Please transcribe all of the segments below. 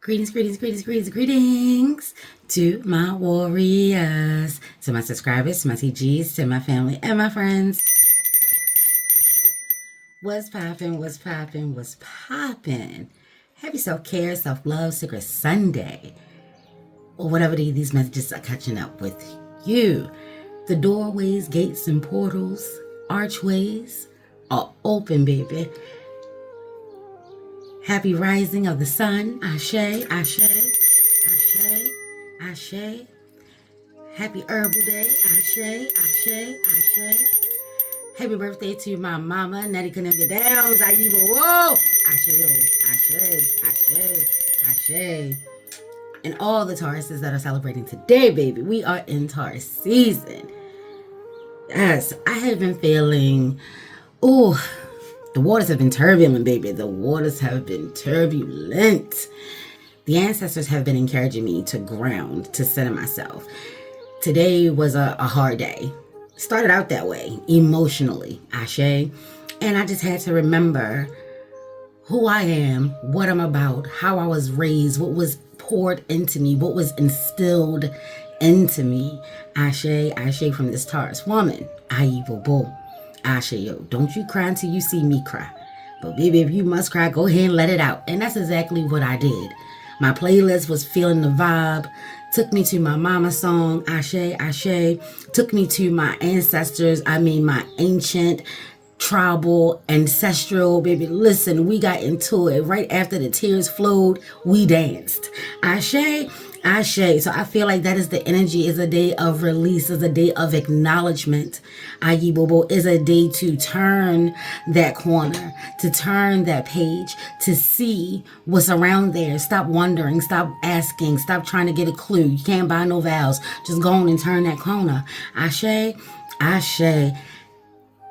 Greetings to my warriors, to my subscribers, to my TGs, to my family and my friends. What's poppin'? Happy self-care, self-love, Secret Sunday. Or whatever these messages are catching up with you. The doorways, gates, and portals, archways are open, baby. Happy rising of the sun. Ashe, ashe, ashe, ashe. Happy herbal day. Ashe, ashe, ashe. Happy birthday to my mama, Nettie Connected Downs. Whoa. Ashe. And all the Tauruses that are celebrating today, baby. We are in Taurus season. Yes, I have been feeling, the waters have been turbulent, baby. The waters have been turbulent. The ancestors have been encouraging me to ground, to center myself. Today was a hard day. Started out that way, emotionally, Ashe. And I just had to remember who I am, what I'm about, how I was raised, what was poured into me, what was instilled into me. Ashe from this Taurus woman. Bo. Ashe, yo, don't you cry until you see me cry. But baby, if you must cry, go ahead and let it out. And that's exactly what I did. My playlist was feeling the vibe. Took me to my mama song, Ashe. Took me to my ancestors, my ancient, tribal, ancestral, baby. Listen, we got into it. Right after the tears flowed, we danced. Ashe. So I feel like that is the energy, is a day of release, is a day of acknowledgement. Bobo is a day to turn that corner, to turn that page, to see what's around there. Stop wondering, stop asking, stop trying to get a clue. You can't buy no vows. Just go on and turn that corner. Ashe.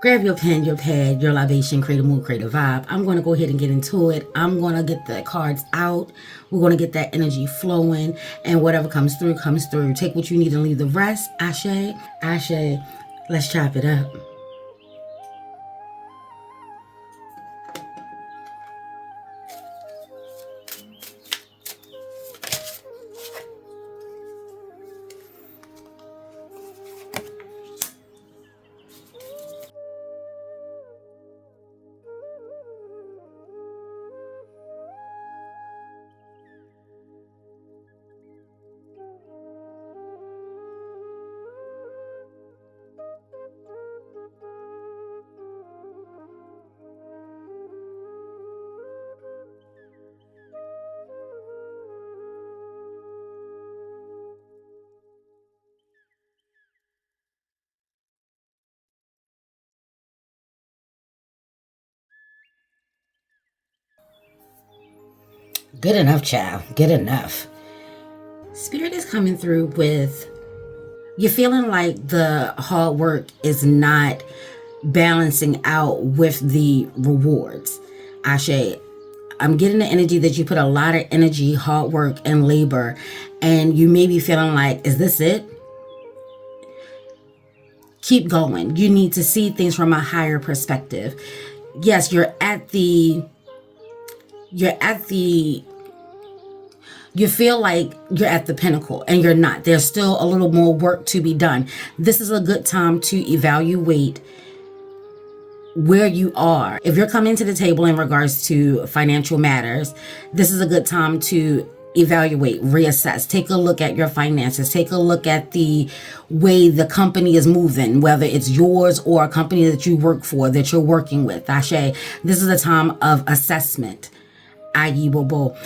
Grab your pen, your pad, your libation, create a mood, create a vibe. I'm going to go ahead and get into it. I'm going to get the cards out. We're going to get that energy flowing. And whatever comes through, comes through. Take what you need and leave the rest. Ashe. Let's chop it up. Good enough, child. Good enough. Spirit is coming through with, you're feeling like the hard work is not balancing out with the rewards. Ashe, I'm getting the energy that you put a lot of energy, hard work, and labor, and you may be feeling like, is this it? Keep going. You need to see things from a higher perspective. Yes, you feel like you're at the pinnacle, and you're not. There's still a little more work to be done. This is a good time to evaluate where you are. If you're coming to the table in regards to financial matters, this is a good time to evaluate, reassess, take a look at your finances, take a look at the way the company is moving, whether it's yours or a company that you work for, that you're working with. Ashe, this is a time of assessment. Bobo.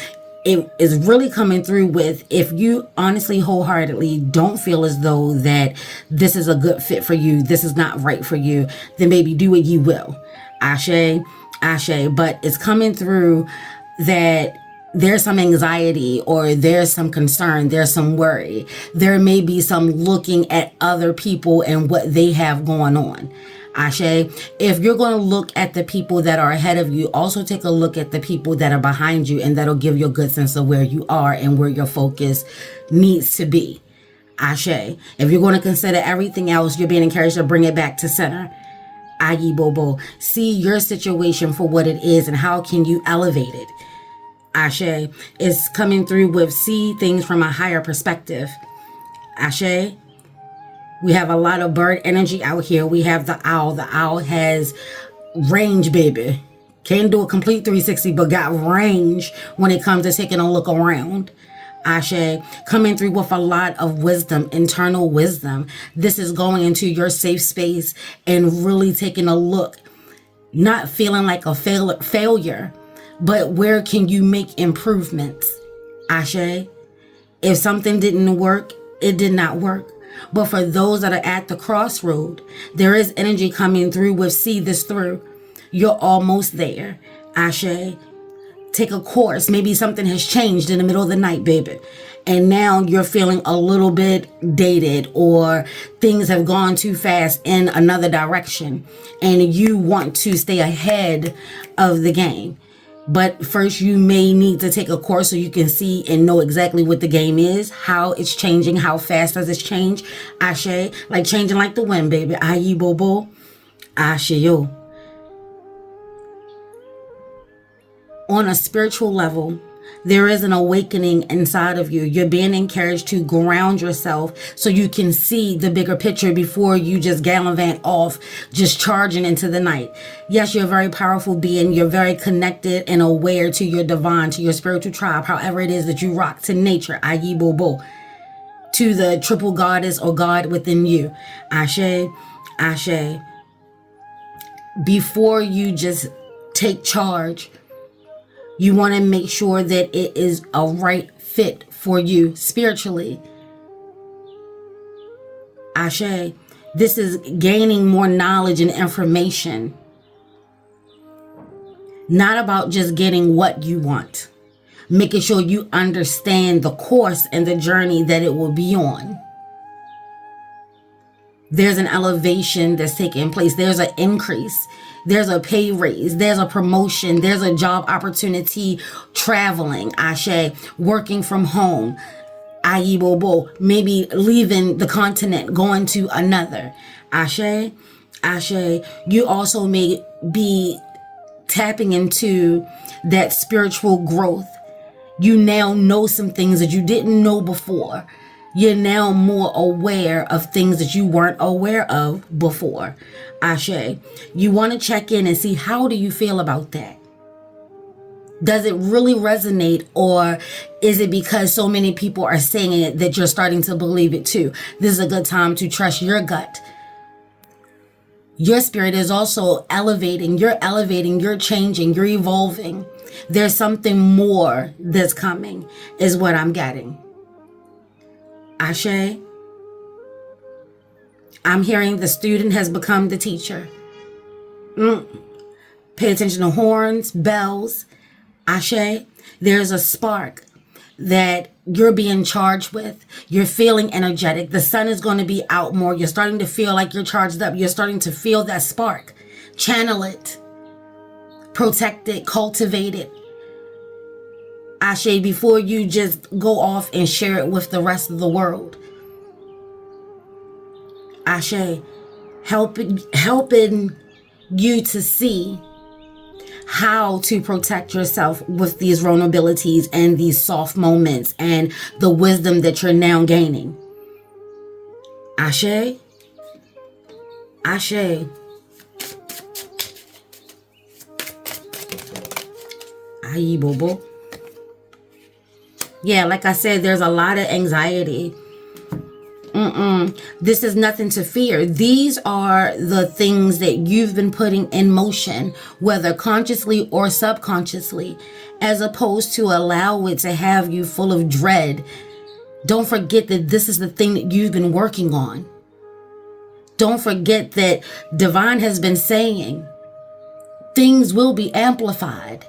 It is really coming through with, if you honestly, wholeheartedly don't feel as though that this is a good fit for you, this is not right for you, then maybe do what you will. Ashe. But it's coming through that there's some anxiety, or there's some concern, there's some worry. There may be some looking at other people and what they have going on. Ashe, if you're going to look at the people that are ahead of you, also take a look at the people that are behind you, and that'll give you a good sense of where you are and where your focus needs to be. Ashe, if you're going to consider everything else, you're being encouraged to bring it back to center. Bobo, see your situation for what it is and how can you elevate it. Ashe is coming through with see things from a higher perspective. Ashe. We have a lot of bird energy out here. We have the owl. The owl has range, baby. Can't do a complete 360, but got range when it comes to taking a look around. Ashe, coming through with a lot of wisdom, internal wisdom. This is going into your safe space and really taking a look, not feeling like a failure, but where can you make improvements? Ashe, if something didn't work, it did not work. But for those that are at the crossroad, there is energy coming through with see this through. You're almost there. Ashe, take a course. Maybe something has changed in the middle of the night, baby. And now you're feeling a little bit dated, or things have gone too fast in another direction and you want to stay ahead of the game. But first you may need to take a course so you can see and know exactly what the game is, how it's changing, how fast does it change. Ashe, like changing like the wind, baby. Ayi bobo. Ashe yo. On a spiritual level, there is an awakening inside of you. You're being encouraged to ground yourself so you can see the bigger picture before you just gallivant off, just charging into the night. Yes, you're a very powerful being. You're very connected and aware to your divine, to your spiritual tribe, however it is that you rock, to nature, Ayi Bobo, to the triple goddess or God within you. Ashe, Ashe. Before you just take charge, you want to make sure that it is a right fit for you spiritually. Ashe, this is gaining more knowledge and information. Not about just getting what you want. Making sure you understand the course and the journey that it will be on. There's an elevation that's taking place. There's an increase. There's a pay raise. There's a promotion. There's a job opportunity. Traveling. Ashe. Working from home. Ayi bobo. Maybe leaving the continent. Going to another. Ashe. Ashe. You also may be tapping into that spiritual growth. You now know some things that you didn't know before. You're now more aware of things that you weren't aware of before. Ashe, you want to check in and see, how do you feel about that? Does it really resonate, or is it because so many people are saying it that you're starting to believe it too? This is a good time to trust your gut. Your spirit is also elevating, you're changing, you're evolving. There's something more that's coming, is what I'm getting. Ashe, I'm hearing the student has become the teacher. Pay attention to horns, bells. Ashe, there's a spark that you're being charged with. You're feeling energetic. The sun is going to be out more. You're starting to feel like you're charged up. You're starting to feel that spark. Channel it. Protect it. Cultivate it. Ashe, before you just go off and share it with the rest of the world. Ashe, helping you to see how to protect yourself with these vulnerabilities and these soft moments and the wisdom that you're now gaining. Ashe, Ashe. Ayi bobo. Yeah, like I said, there's a lot of anxiety. This is nothing to fear. These are the things that you've been putting in motion, whether consciously or subconsciously, as opposed to allow it to have you full of dread. Don't forget that this is the thing that you've been working on. Don't forget that Divine has been saying things will be amplified.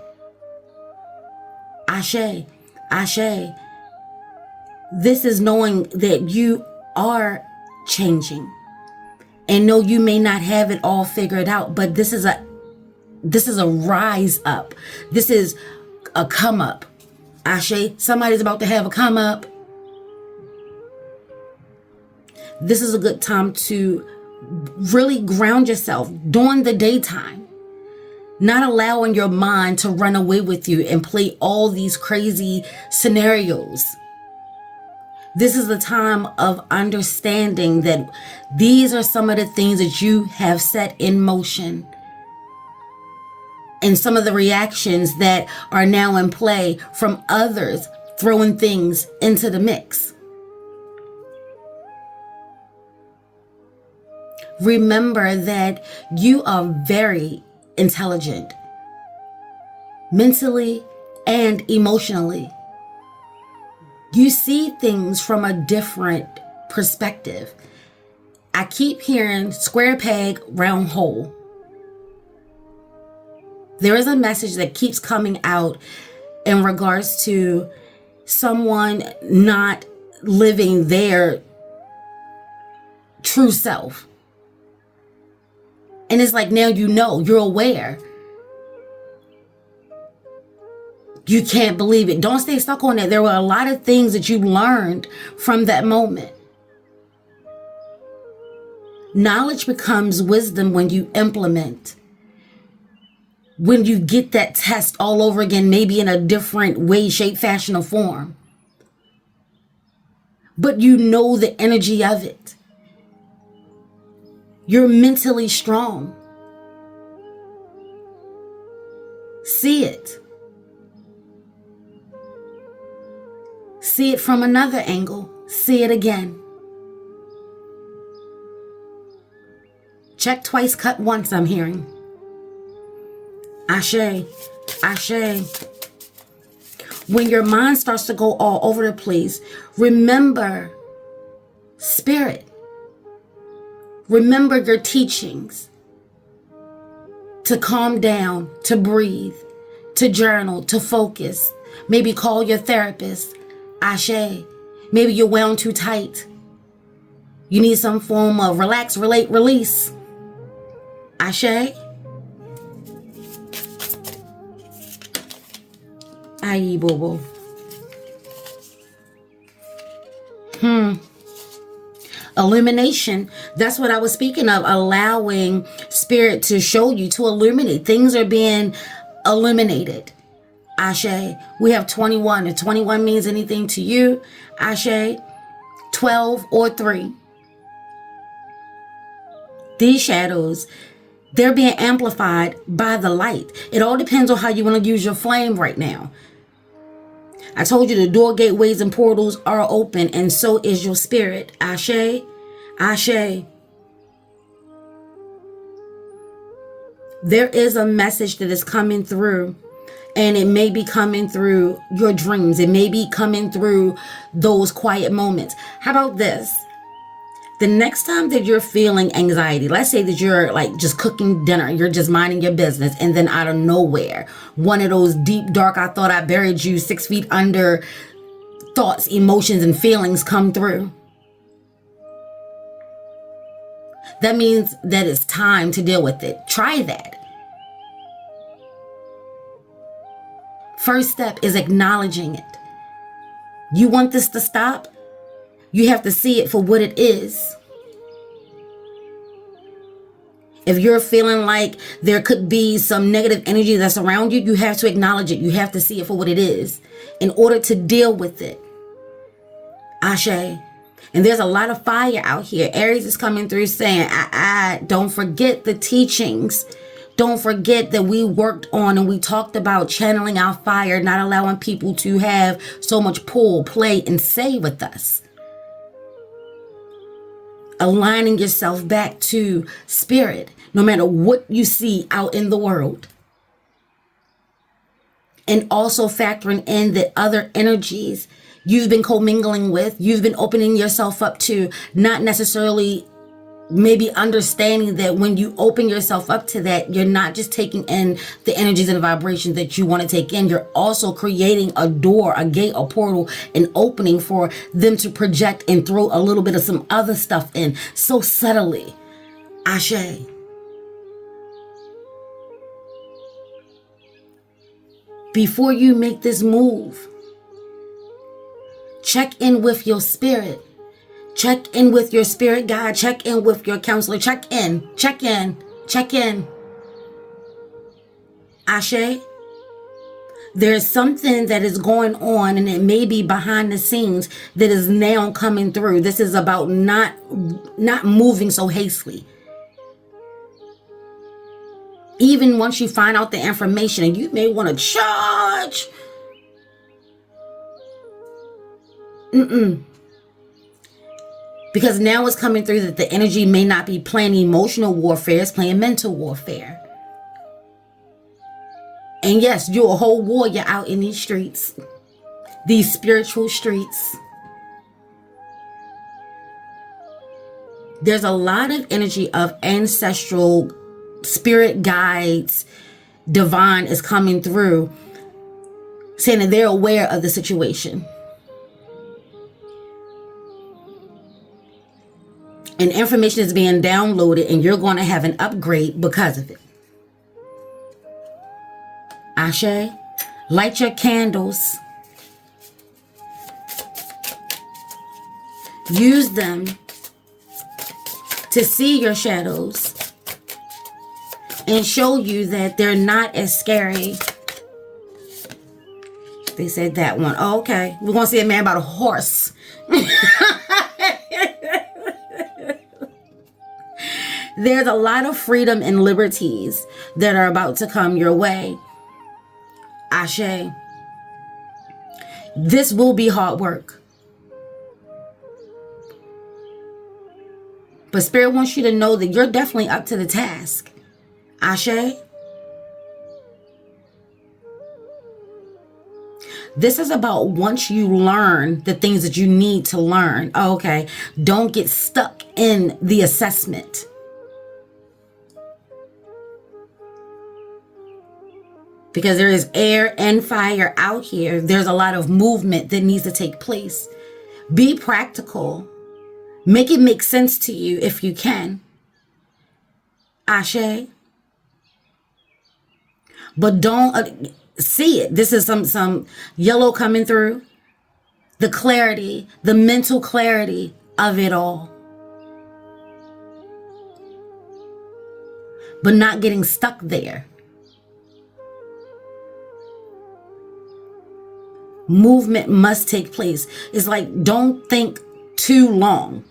Ashe, Ashe. This is knowing that you are changing. And no, you may not have it all figured out, but this is a rise up. This is a come up. Ashe, somebody's about to have a come up. This is a good time to really ground yourself during the daytime. Not allowing your mind to run away with you and play all these crazy scenarios. This is the time of understanding that these are some of the things that you have set in motion, and some of the reactions that are now in play from others throwing things into the mix. Remember that you are very intelligent, mentally and emotionally. You see things from a different perspective. I keep hearing square peg, round hole. There is a message that keeps coming out in regards to someone not living their true self. And it's like, now you know, you're aware. You can't believe it. Don't stay stuck on that. There were a lot of things that you learned from that moment. Knowledge becomes wisdom when you implement. When you get that test all over again, maybe in a different way, shape, fashion, or form. But you know the energy of it. You're mentally strong. See it. See it from another angle. See it again. Check twice, cut once, I'm hearing. Ashe. Ashe. When your mind starts to go all over the place, remember spirit. Remember your teachings. To calm down, to breathe, to journal, to focus. Maybe call your therapist. Ashe. Maybe you're wound too tight. You need some form of relax, relate, release. Ashe. Aye, boo-boo. Illumination. That's what I was speaking of. Allowing spirit to show you, to illuminate. Things are being illuminated. Ashe. We have 21. If 21 means anything to you, Ashe. 12 or 3. These shadows, they're being amplified by the light. It all depends on how you want to use your flame right now. I told you the door, gateways, and portals are open, and so is your spirit. Ashe. Ashe. There is a message that is coming through, and it may be coming through your dreams. It may be coming through those quiet moments. How about this? The next time that you're feeling anxiety, let's say that you're like just cooking dinner, you're just minding your business, and then out of nowhere, one of those deep, dark, I thought I buried you 6 feet under thoughts, emotions, and feelings come through. That means that it's time to deal with it. Try that. First step is acknowledging it. You want this to stop? You have to see it for what it is. If you're feeling like there could be some negative energy that's around you, you have to acknowledge it. You have to see it for what it is in order to deal with it. Ashe. And there's a lot of fire out here. Aries is coming through saying, don't forget the teachings. Don't forget that we worked on and we talked about channeling our fire, not allowing people to have so much pull, play, and say with us. Aligning yourself back to spirit, no matter what you see out in the world. And also factoring in the other energies you've been commingling with, you've been opening yourself up to, not necessarily maybe understanding that when you open yourself up to that, you're not just taking in the energies and the vibrations that you want to take in. You're also creating a door, a gate, a portal, an opening for them to project and throw a little bit of some other stuff in so subtly. Ashe. Before you make this move, check in with your spirit. Check in with your spirit guide. Check in with your counselor. Check in. Ashe. There's something that is going on, and it may be behind the scenes, that is now coming through. This is about not moving so hastily. Even once you find out the information, and you may want to charge. Because now it's coming through that the energy may not be playing emotional warfare, it's playing mental warfare. And yes, you're a whole warrior out in these streets, these spiritual streets. There's a lot of energy of ancestral spirit guides, divine is coming through, saying that they're aware of the situation. And information is being downloaded, and you're going to have an upgrade because of it. Ashe, light your candles. Use them to see your shadows and show you that they're not as scary. They said that one. Oh, okay. We're going to see a man about a horse. There's a lot of freedom and liberties that are about to come your way. Ashe. This will be hard work. But Spirit wants you to know that you're definitely up to the task. Ashe. This is about once you learn the things that you need to learn. Oh, okay. Don't get stuck in the assessment. Because there is air and fire out here. There's a lot of movement that needs to take place. Be practical. Make it make sense to you if you can. Ashe. But don't see it. This is some yellow coming through. The clarity, the mental clarity of it all. But not getting stuck there. Movement must take place. It's like, don't think too long.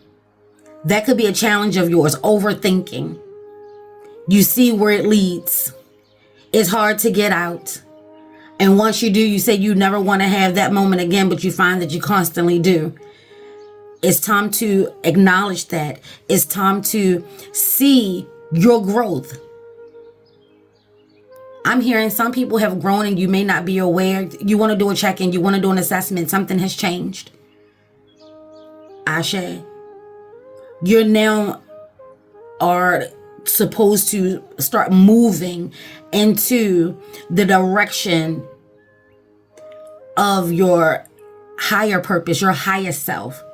That could be a challenge of yours, overthinking. You see where it leads. It's hard to get out. And once you do, you say you never want to have that moment again, but you find that you constantly do. It's time to acknowledge that. It's time to see your growth. I'm hearing some people have grown and you may not be aware. You want to do a check-in. You want to do an assessment. Something has changed. Ashe. You now are supposed to start moving into the direction of your higher purpose, your highest self.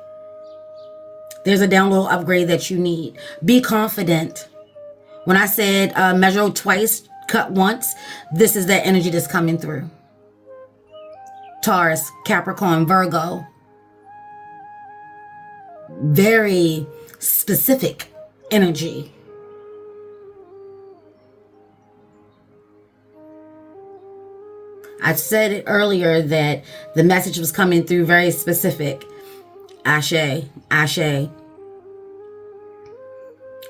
There's a download upgrade that you need. Be confident. When I said measure twice, cut once, this is that energy that's coming through. Taurus, Capricorn, Virgo. Very specific energy. I said it earlier that the message was coming through very specific. Ashe, Ashe.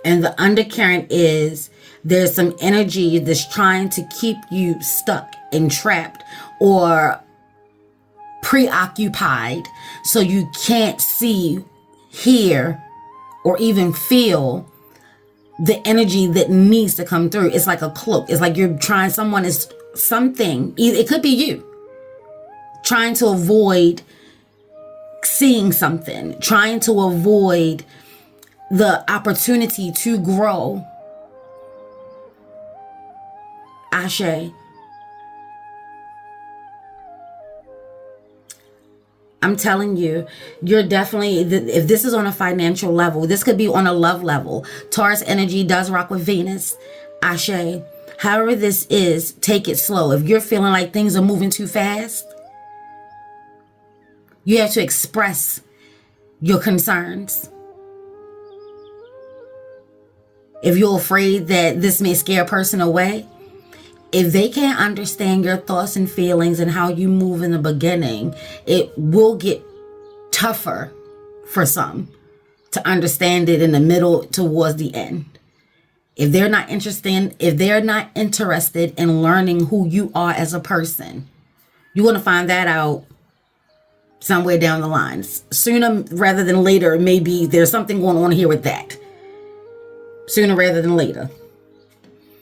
And the undercurrent is there's some energy that's trying to keep you stuck and trapped or preoccupied so you can't see, hear, or even feel the energy that needs to come through. It's like a cloak. It's like you're trying, someone is something, it could be you, trying to avoid seeing something, trying to avoid the opportunity to grow. Ashe. I'm telling you, you're definitely, if this is on a financial level, this could be on a love level. Taurus energy does rock with Venus. Ashe. However this is, take it slow. If you're feeling like things are moving too fast, you have to express your concerns. If you're afraid that this may scare a person away, If they can't understand your thoughts and feelings and how you move in the beginning, it will get tougher for some to understand it in the middle towards the end. If they're not interested in learning who you are as a person, you're going to find that out somewhere down the line. Sooner rather than later, maybe there's something going on here with that. Sooner rather than later.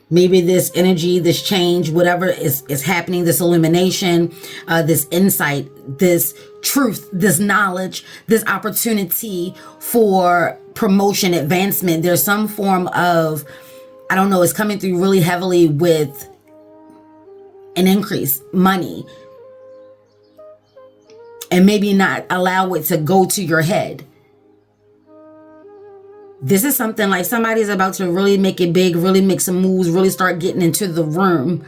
Maybe this energy, this change, whatever is happening, this illumination, this insight, this truth, this knowledge, this opportunity for promotion, advancement. There's some form of, I don't know, it's coming through really heavily with an increase, money. And maybe not allow it to go to your head. This is something like somebody's about to really make it big, really make some moves, really start getting into the room.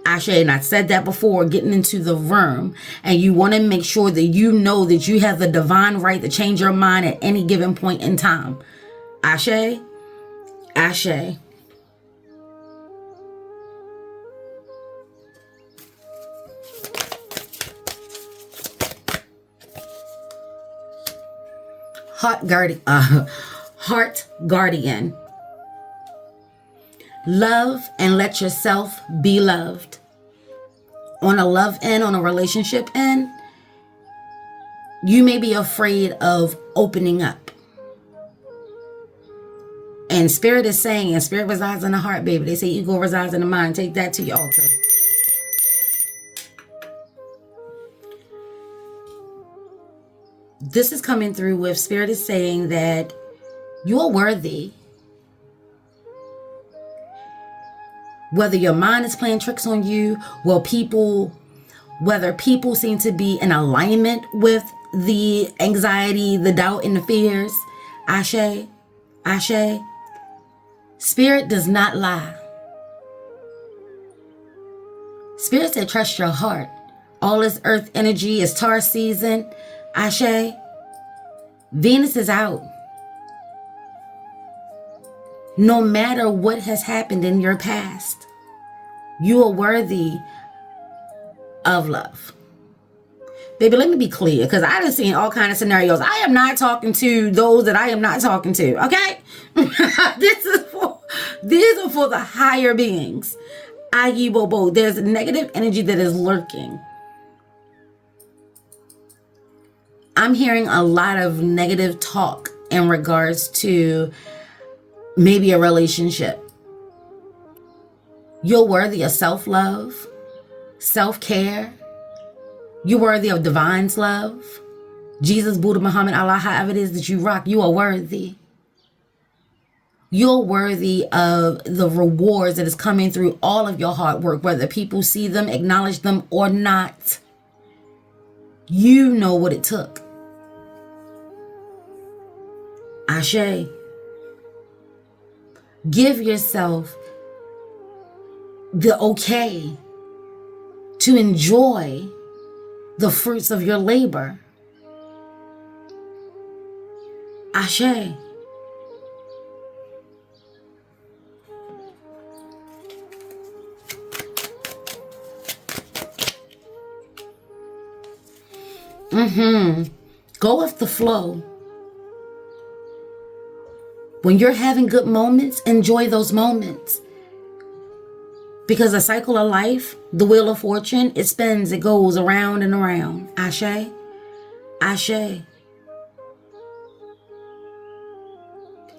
Ashe, and I said that before, getting into the room. And you want to make sure that you know that you have the divine right to change your mind at any given point in time. Ashe, Ashe. Heart guardian. Love and let yourself be loved. On a love end, on a relationship end, you may be afraid of opening up. And Spirit is saying, and Spirit resides in the heart, baby. They say ego resides in the mind. Take that to your altar. This is coming through with Spirit is saying that you're worthy. Whether your mind is playing tricks on you, whether people seem to be in alignment with the anxiety, the doubt, and the fears. Ashe, Ashe. Spirit does not lie. Spirit said trust your heart. All this earth energy is Taurus season. Ashe. Venus is out. No matter what has happened in your past, you are worthy of love. Baby, let me be clear, because I done seen all kinds of scenarios. I am not talking to those that I am not talking to, okay? These are for the higher beings. Agi Bobo, there's negative energy that is lurking. I'm hearing a lot of negative talk in regards to maybe a relationship. You're worthy of self-love, self-care. You're worthy of divine's love. Jesus, Buddha, Muhammad, Allah, however it is that you rock, you are worthy. You're worthy of the rewards that is coming through all of your hard work, whether people see them, acknowledge them, or not. You know what it took. Ashe. Give yourself the okay to enjoy the fruits of your labor. Ashe. Go with the flow. When you're having good moments, enjoy those moments. Because the cycle of life, the wheel of fortune, it spins, it goes around and around. Ashe. Ashe.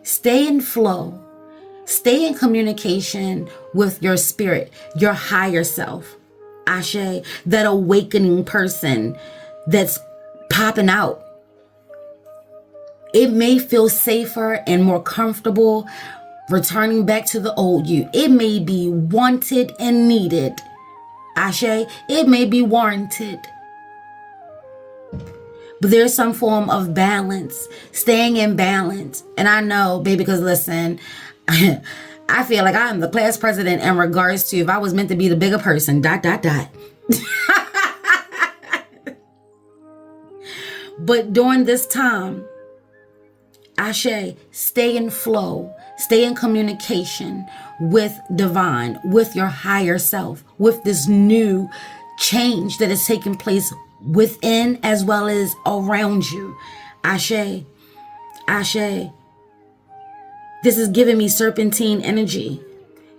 Stay in flow. Stay in communication with your spirit, your higher self. Ashe. That awakening person that's popping out. It may feel safer and more comfortable returning back to the old you. It may be wanted and needed. Ashe, it may be warranted. But there's some form of balance, staying in balance. And I know, baby, because listen, I feel like I'm the class president in regards to if I was meant to be the bigger person, ... But during this time, Ashe, stay in flow, stay in communication with divine, with your higher self, with this new change that is taking place within as well as around you. Ashe, Ashe. This is giving me serpentine energy.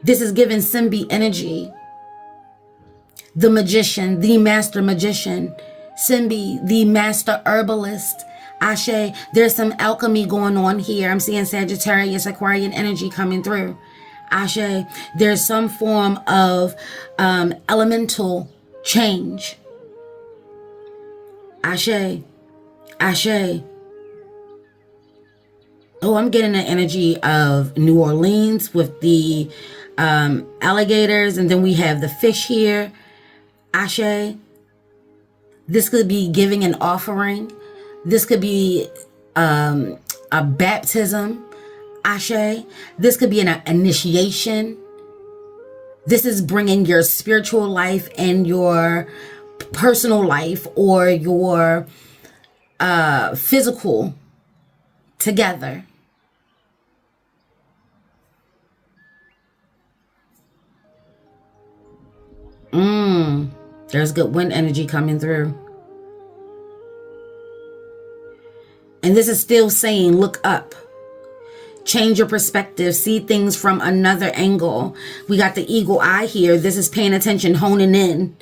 This is giving Simbi energy. The magician, the master magician. Simbi, the master herbalist. Ashe, there's some alchemy going on here. I'm seeing Sagittarius, Aquarian energy coming through. Ashe, there's some form of elemental change. Ashe, Ashe. Oh, I'm getting the energy of New Orleans with the alligators, and then we have the fish here. Ashe. This could be giving an offering. This could be a baptism. Ashe. This could be an initiation. This is bringing your spiritual life and your personal life or your physical together. There's good wind energy coming through. And this is still saying, look up. Change your perspective. See things from another angle. We got the eagle eye here. This is paying attention, honing in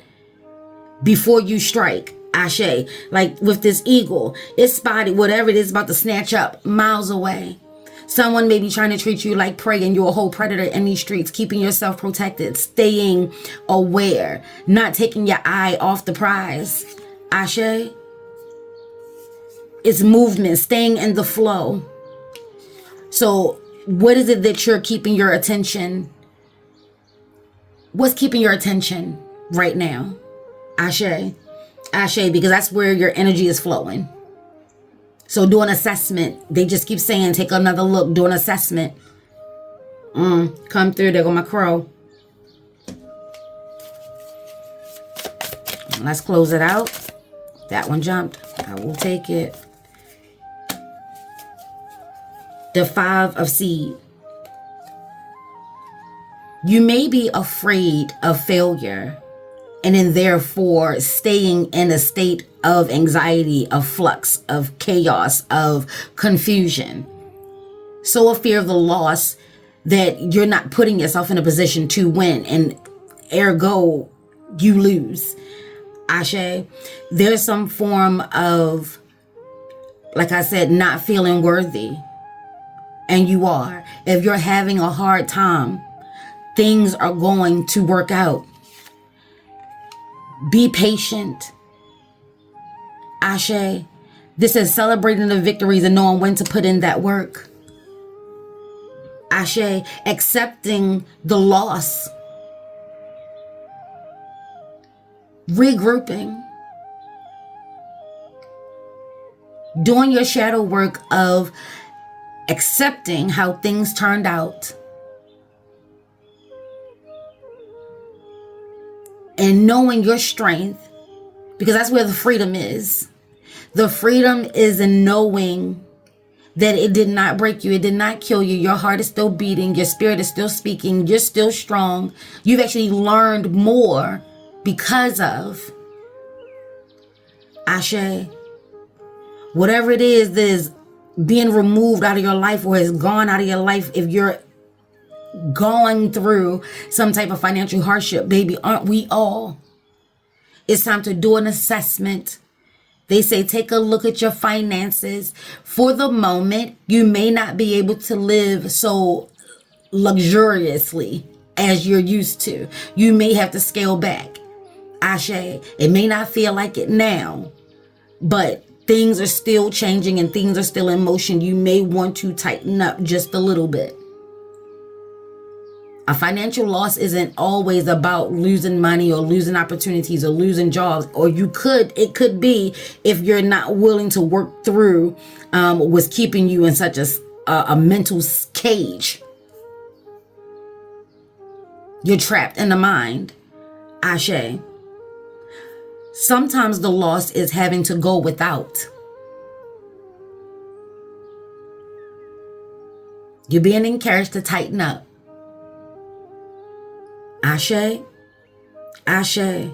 before you strike. Ashe. Like with this eagle, it's spotted whatever it is about to snatch up miles away. Someone may be trying to treat you like prey and you're a whole predator in these streets, keeping yourself protected, staying aware, not taking your eye off the prize. Ashe. It's movement, staying in the flow. So what is it that you're keeping your attention? What's keeping your attention right now? Ashe. Ashe, because that's where your energy is flowing. So do an assessment. They just keep saying, take another look, do an assessment. Come through, there go my crow. Let's close it out. That one jumped. I will take it. The 5 of seed. You may be afraid of failure and then therefore staying in a state of anxiety, of flux, of chaos, of confusion. So a fear of the loss that you're not putting yourself in a position to win, and ergo, you lose. Ashe, there's some form of, like I said, not feeling worthy. And you are. If you're having a hard time, things are going to work out. Be patient. Ashe. This is celebrating the victories and knowing when to put in that work. Ashe. Accepting the loss. Regrouping. Doing your shadow work of accepting how things turned out. And knowing your strength, because that's where the freedom is. The freedom is in knowing that it did not break you. It did not kill you. Your heart is still beating. Your spirit is still speaking. You're still strong. You've actually learned more because of. Ashe. Whatever it is that is being removed out of your life or has gone out of your life, if you're going through some type of financial hardship, baby, aren't we all? It's time to do an assessment. They say take a look at your finances. For the moment, you may not be able to live so luxuriously as you're used to. You may have to scale back. Ashe, it may not feel like it now, but things are still changing and things are still in motion. You may want to tighten up just a little bit. A financial loss isn't always about losing money or losing opportunities or losing jobs. Or it could be if you're not willing to work through what's keeping you in such a mental cage. You're trapped in the mind. Ashe. Sometimes the loss is having to go without. You're being encouraged to tighten up. Ashe, Ashe.